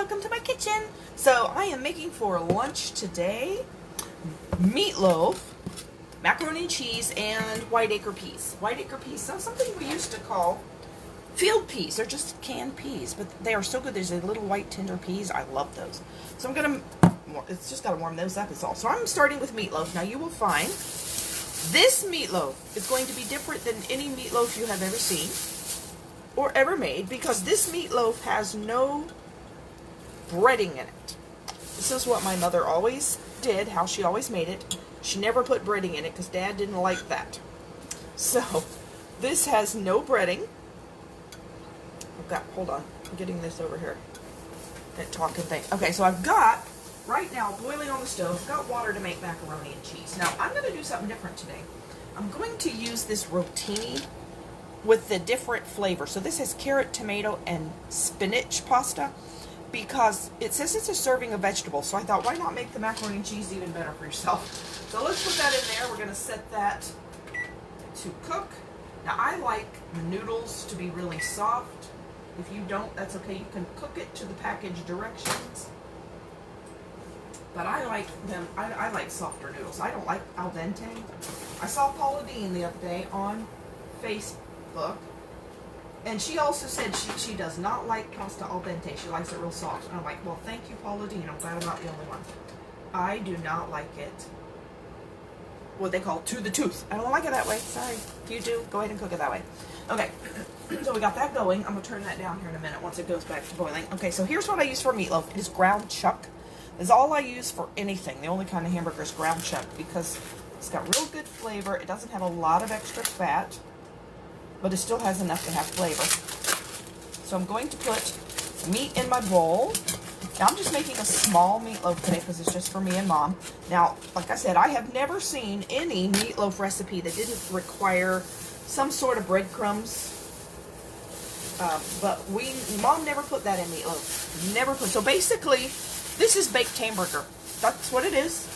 welcome to my kitchen. So I am making for lunch today meatloaf, macaroni and cheese, and white acre peas. White acre peas, something we used to call field peas. They're just canned peas, but they are so good. There's a little white tender peas. I love those. So I'm gonna, it's just gotta warm those up is all. So I'm starting with meatloaf. Now you will find this meatloaf is going to be different than any meatloaf you have ever seen or ever made, because this meatloaf has no breading in it. This is what my mother always did, how she always made it. She never put breading in it because Dad didn't like that. So this has no breading. I've got, hold on, I'm getting this over here. That talking thing. Okay, so I've got, right now, boiling on the stove, I've got water to make macaroni and cheese. Now, I'm going to do something different today. I'm going to use this rotini with the different flavor. So this has carrot, tomato, and spinach pasta, because it says it's a serving of vegetables. So I thought, why not make the macaroni and cheese even better for yourself? So let's put that in there. We're going to set that to cook. Now, I like the noodles to be really soft. If you don't, that's okay. You can cook it to the package directions. But I like them, I like softer noodles. I don't like al dente. I saw Paula Dean the other day on Facebook, and she also said she does not like pasta al dente. She likes it real soft. And I'm like, well, thank you, Paula Dean. I'm glad I'm not the only one. I do not like it, what they call to the tooth. I don't like it that way. Sorry. If you do, go ahead and cook it that way. Okay, so we got that going. I'm going to turn that down here in a minute once it goes back to boiling. Okay, so here's what I use for meatloaf. It is ground chuck. Is all I use for anything. The only kind of hamburger is ground chuck, because it's got real good flavor. It doesn't have a lot of extra fat, but it still has enough to have flavor. So I'm going to put meat in my bowl. Now I'm just making a small meatloaf today because it's just for me and Mom. Now, like I said, I have never seen any meatloaf recipe that didn't require some sort of breadcrumbs. But Mom never put that in meatloaf. Never put. So basically, this is baked hamburger. That's what it is.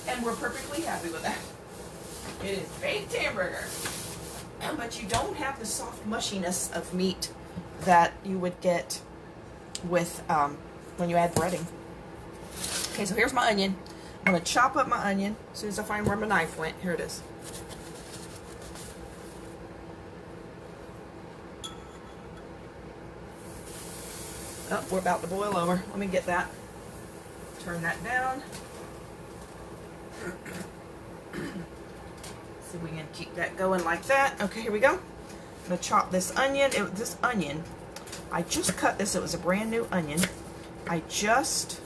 And we're perfectly happy with that. It is baked hamburger. But you don't have the soft mushiness of meat that you would get with when you add breading. Okay, so here's my onion. I'm going to chop up my onion as soon as I find where my knife went. Here it is. Oh, we're about to boil over. Let me get that. Turn that down. See if we can keep that going like that. Okay, here we go. I'm going to chop this onion. This onion, I just cut this. It was a brand new onion. I just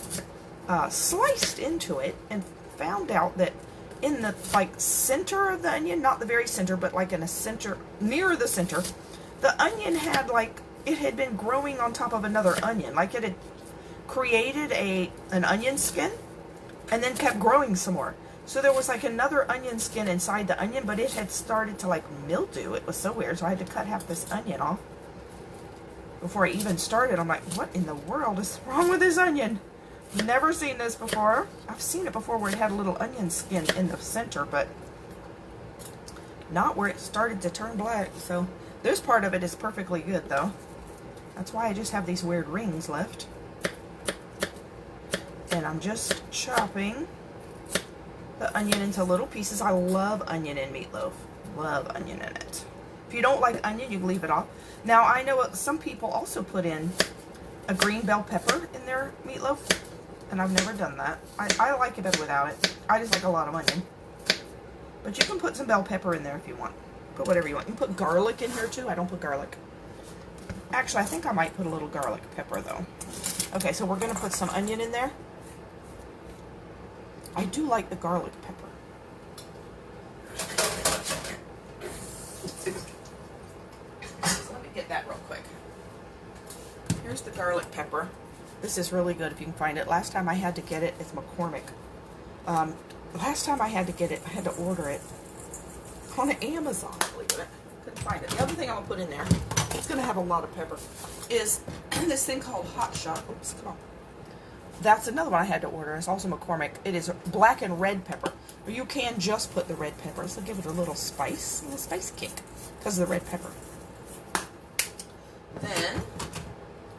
sliced into it and found out that in the center of the onion, not the very center, but like in a center, near the center, the onion had it had been growing on top of another onion. Like it had created an onion skin and then kept growing some more. So there was another onion skin inside the onion, but it had started to mildew. It was so weird. So I had to cut half this onion off before I even started. I'm like, what in the world is wrong with this onion? Never seen this before. I've seen it before where it had a little onion skin in the center, but not where it started to turn black. So this part of it is perfectly good though. That's why I just have these weird rings left. And I'm just chopping the onion into little pieces. I love onion in meatloaf. Love onion in it. If you don't like onion, you can leave it off. Now, I know some people also put in a green bell pepper in their meatloaf, and I've never done that. I like it better without it. I just like a lot of onion. But you can put some bell pepper in there if you want. Put whatever you want. You can put garlic in here too. I don't put garlic. Actually, I think I might put a little garlic pepper though. Okay, so we're going to put some onion in there. I do like the garlic pepper. So let me get that real quick. Here's the garlic pepper. This is really good if you can find it. Last time I had to get it, it's McCormick. Last time I had to get it, I had to order it on Amazon. Believe it. Couldn't find it. The other thing I'm going to put in there, it's going to have a lot of pepper, is this thing called Hot Shot. Oops, come on. That's another one I had to order. It's also McCormick. It is black and red pepper. Or you can just put the red pepper. This will give it a little spice kick because of the red pepper. Then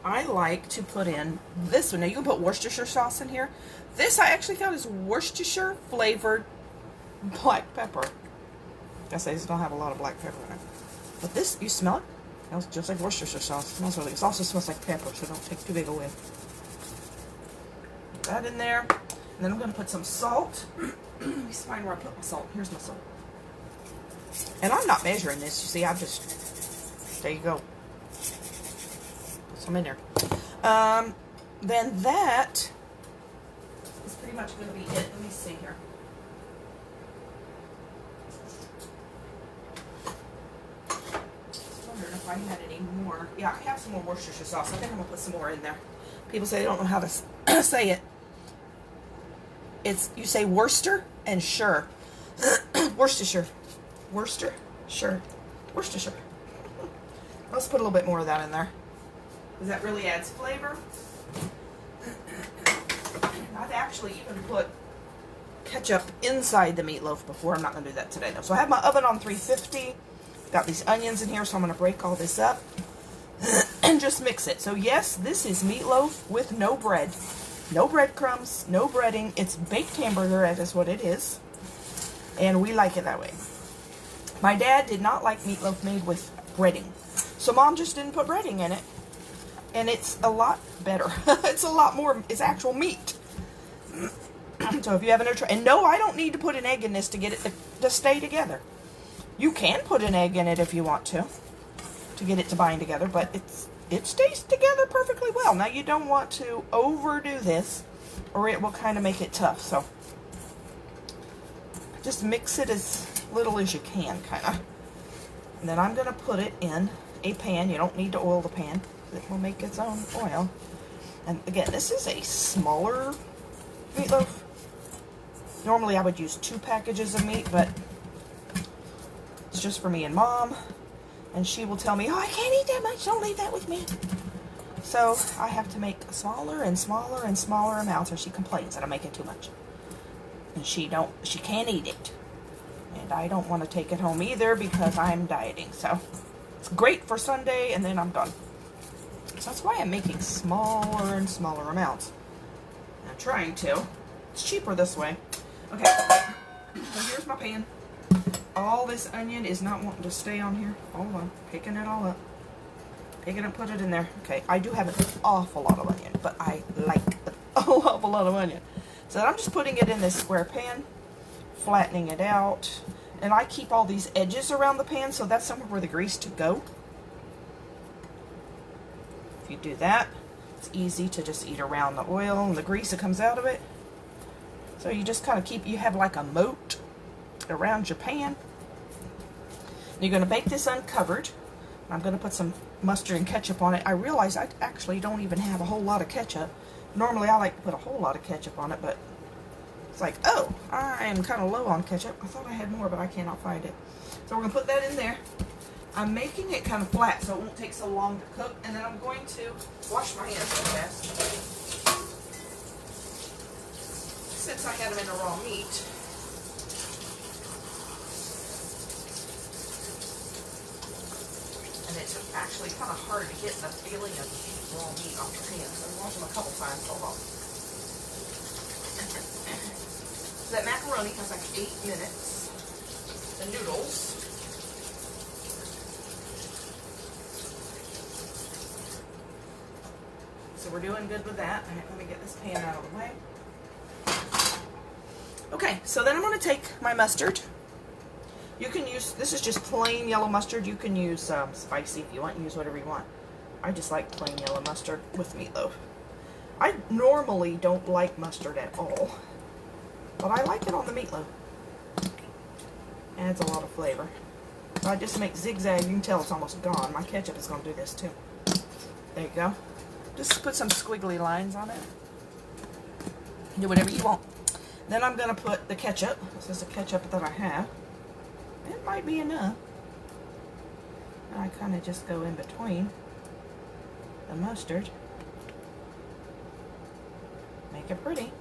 I like to put in this one. Now you can put Worcestershire sauce in here. This I actually found is Worcestershire flavored black pepper. I say this don't have a lot of black pepper in it. But this, you smell it? It smells just like Worcestershire sauce. It smells really good. It also smells like pepper, so don't take too big a whiff. Put that in there. And then I'm going to put some salt. Let me find where I put my salt. Here's my salt. And I'm not measuring this. You see, I just, there you go. Put some in there. Then that is pretty much going to be it. Let me see here. If I had any more. Yeah, I have some more Worcestershire sauce. I think I'm going to put some more in there. People say they don't know how to say it. It's, you say Worcester and sure. Worcestershire. Worcester? Sure. Worcestershire. Let's put a little bit more of that in there, because that really adds flavor. I've actually even put ketchup inside the meatloaf before. I'm not going to do that today, though. So I have my oven on 350. Got these onions in here, so I'm going to break all this up and just mix it. So yes, this is meatloaf with no bread. No breadcrumbs, no breading. It's baked hamburger, that is what it is. And we like it that way. My dad did not like meatloaf made with breading. So Mom just didn't put breading in it. And it's a lot better. It's a lot more, it's actual meat. So if you have an, and no, I don't need to put an egg in this to get it to stay together. You can put an egg in it if you want to get it to bind together, but it stays together perfectly well. Now you don't want to overdo this, or it will kind of make it tough. So just mix it as little as you can, kind of. And then I'm going to put it in a pan. You don't need to oil the pan. It will make its own oil. And again, this is a smaller meatloaf. Normally I would use 2 packages of meat, but it's just for me and Mom. And she will tell me, oh, I can't eat that much. Don't leave that with me. So I have to make smaller and smaller and smaller amounts, or she complains that I'm making too much. And she can't eat it. And I don't want to take it home either because I'm dieting. So it's great for Sunday, and then I'm done. So that's why I'm making smaller and smaller amounts. I'm trying to. It's cheaper this way. Okay, so here's my pan. All this onion is not wanting to stay on here. Hold on, picking it all up. Pick it up, put it in there. Okay, I do have an awful lot of onion, but I like an awful lot of onion. So I'm just putting it in this square pan, flattening it out. And I keep all these edges around the pan, so that's somewhere where the grease to go. If you do that, it's easy to just eat around the oil and the grease that comes out of it. So you just kind of keep, you have like a moat around your pan. And you're going to bake this uncovered. I'm going to put some mustard and ketchup on it. I realize I actually don't even have a whole lot of ketchup. Normally I like to put a whole lot of ketchup on it, but it's like, oh, I'm kind of low on ketchup. I thought I had more, but I cannot find it. So we're going to put that in there. I'm making it kind of flat so it won't take so long to cook. And then I'm going to wash my hands real fast. Since I had them in the raw meat. And it's actually kind of hard to get the feeling of raw meat off your hands. So wash them a couple times. Hold on. So that macaroni has like 8 minutes. The noodles. So we're doing good with that. Let me get this pan out of the way. Okay, so then I'm going to take my mustard. You can use, this is just plain yellow mustard. You can use spicy if you want. Use whatever you want. I just like plain yellow mustard with meatloaf. I normally don't like mustard at all, but I like it on the meatloaf. Adds a lot of flavor. So I just make zigzag. You can tell it's almost gone. My ketchup is going to do this too. There you go. Just put some squiggly lines on it. Do whatever you want. Then I'm going to put the ketchup. This is the ketchup that I have. It might be enough. And I kind of just go in between the mustard. Make it pretty.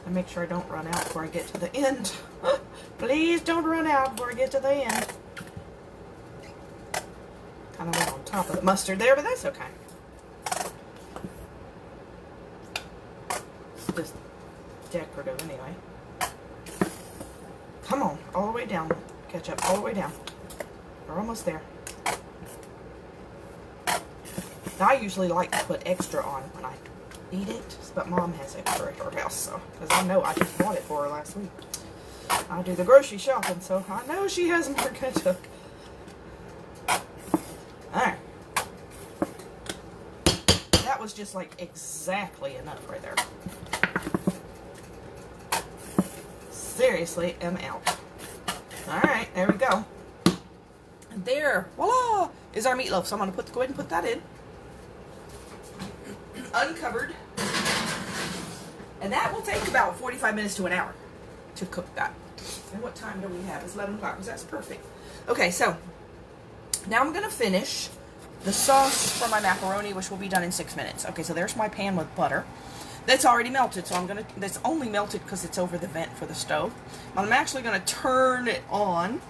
And make sure I don't run out before I get to the end. Please don't run out before I get to the end. Kind of went on top of the mustard there, but that's okay. It's just decorative anyway. Come on, all the way down. Ketchup, all the way down. We're almost there. Now, I usually like to put extra on when I eat it, but Mom has extra at her house, so, because I know I just bought it for her last week. I do the grocery shopping, so I know she has more ketchup. Alright. That was just like exactly enough right there. Seriously, am out. Alright, there we go. And there, voila, is our meatloaf. So I'm going to go ahead and put that in. Uncovered. And that will take about 45 minutes to an hour to cook that. And what time do we have? It's 11 o'clock, that's perfect. Okay, so now I'm going to finish the sauce for my macaroni, which will be done in 6 minutes. Okay, so there's my pan with butter. That's already melted, so that's only melted because it's over the vent for the stove. I'm actually going to turn it on,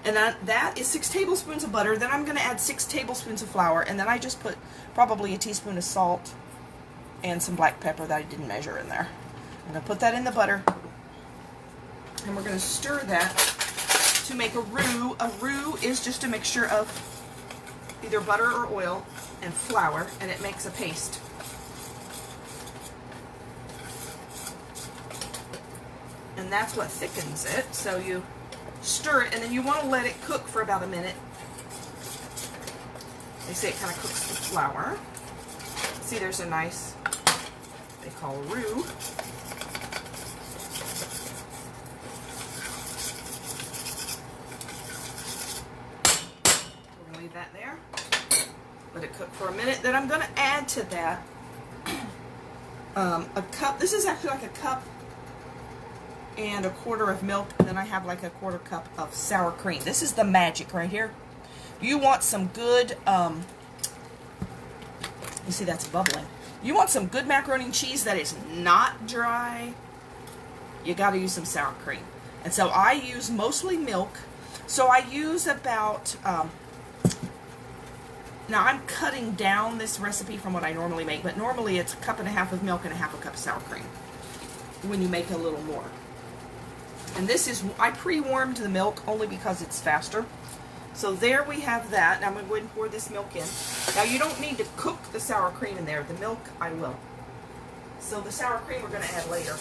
and that is 6 tablespoons of butter. Then I'm going to add 6 tablespoons of flour, and then I just put probably a teaspoon of salt and some black pepper that I didn't measure in there. I'm going to put that in the butter, and we're going to stir that to make a roux. A roux is just a mixture of either butter or oil and flour, and it makes a paste. And that's what thickens it. So you stir it, and then you want to let it cook for about a minute. They say it kind of cooks the flour. See, there's a nice, they call roux. We're going to leave that there. Let it cook for a minute. Then I'm going to add to that a cup. This is actually like a cup and a quarter of milk, and then I have like a quarter cup of sour cream. This is the magic right here. You want some good, you see that's bubbling. You want some good macaroni and cheese that is not dry. You got to use some sour cream. And so I use mostly milk. So I use about, now I'm cutting down this recipe from what I normally make, but normally it's 1.5 cups of milk and 1/2 cup of sour cream when you make a little more. And this is, I pre-warmed the milk only because it's faster. So there we have that. Now I'm going to go ahead and pour this milk in. Now you don't need to cook the sour cream in there. The milk, I will. So the sour cream we're going to add later.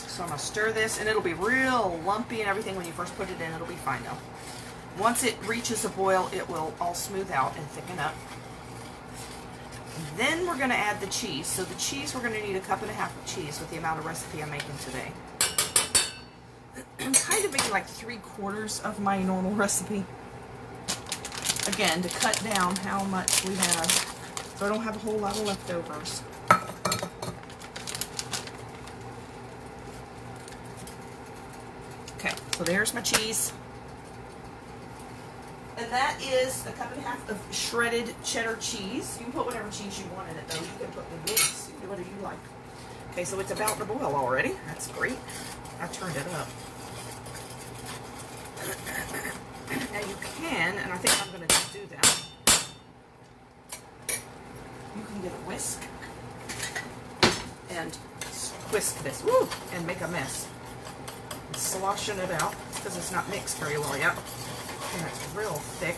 So I'm going to stir this, and it'll be real lumpy and everything when you first put it in. It'll be fine though. Once it reaches a boil, it will all smooth out and thicken up. And then we're going to add the cheese. So the cheese, we're going to need 1.5 cups of cheese with the amount of recipe I'm making today. I'm kind of making like 3/4 of my normal recipe. Again, to cut down how much we have, so I don't have a whole lot of leftovers. Okay, so there's my cheese. And that is 1.5 cups of shredded cheddar cheese. You can put whatever cheese you want in it, though. You can put the bits, do whatever you like. Okay, so it's about to boil already. That's great. I turned it up. Now you can, and I think I'm going to just do that. You can get a whisk and whisk this, woo, and make a mess. And sloshing it out because it's not mixed very well yet. And it's real thick.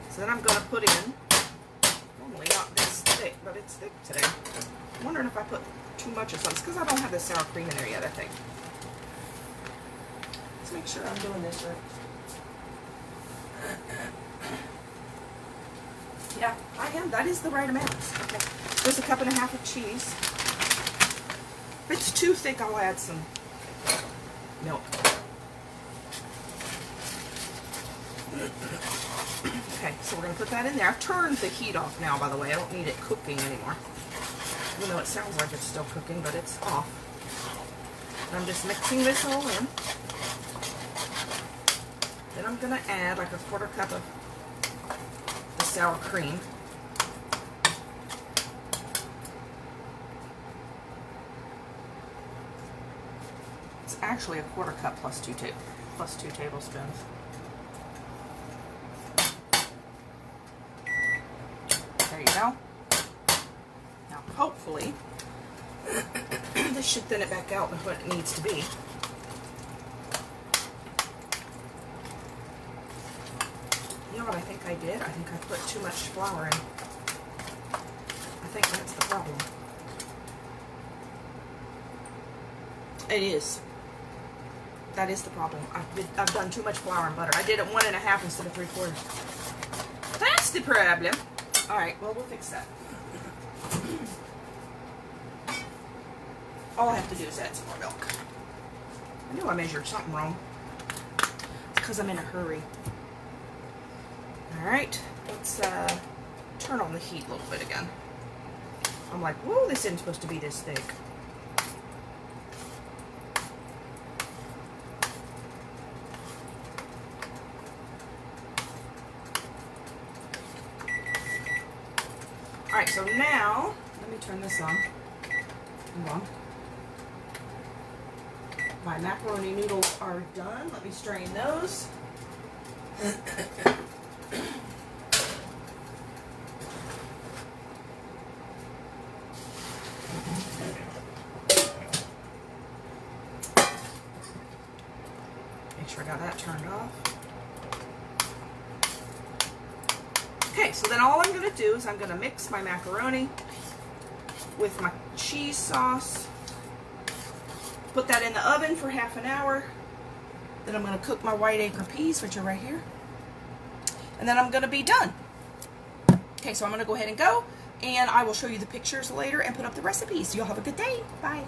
So then I'm going to put in, normally not this thick, but it's thick today. I'm wondering if I put too much of something. It's because I don't have the sour cream in there yet, I think. Let's make sure I'm doing this right. Yeah, I am. That is the right amount. Okay. There's 1.5 cups of cheese. If it's too thick, I'll add some milk. Okay, so we're going to put that in there. I've turned the heat off now, by the way. I don't need it cooking anymore. Even though it sounds like it's still cooking, but it's off. And I'm just mixing this all in. Then I'm going to add like 1/4 cup of the sour cream. actually a 1/4 cup plus 2 tablespoons. There you go. Now, hopefully, this should thin it back out to what it needs to be. You know what I think I did? I think I put too much flour in. I think that's the problem. It is. That is the problem. I've done too much flour and butter. I did it 1 1/2 instead of 3/4. That's the problem. All right, well, we'll fix that. All I have to do is add some more milk. I knew I measured something wrong. It's because I'm in a hurry. All right, let's turn on the heat a little bit again. I'm like, whoa, this isn't supposed to be this thick. All right, so now, let me turn this on. Hold on. My macaroni noodles are done. Let me strain those. Make sure I got that turned off. Okay, so then all I'm going to do is I'm going to mix my macaroni with my cheese sauce. Put that in the oven for ½ an hour. Then I'm going to cook my white acre peas, which are right here. And then I'm going to be done. Okay, so I'm going to go ahead and go. And I will show you the pictures later and put up the recipes. You'll have a good day. Bye.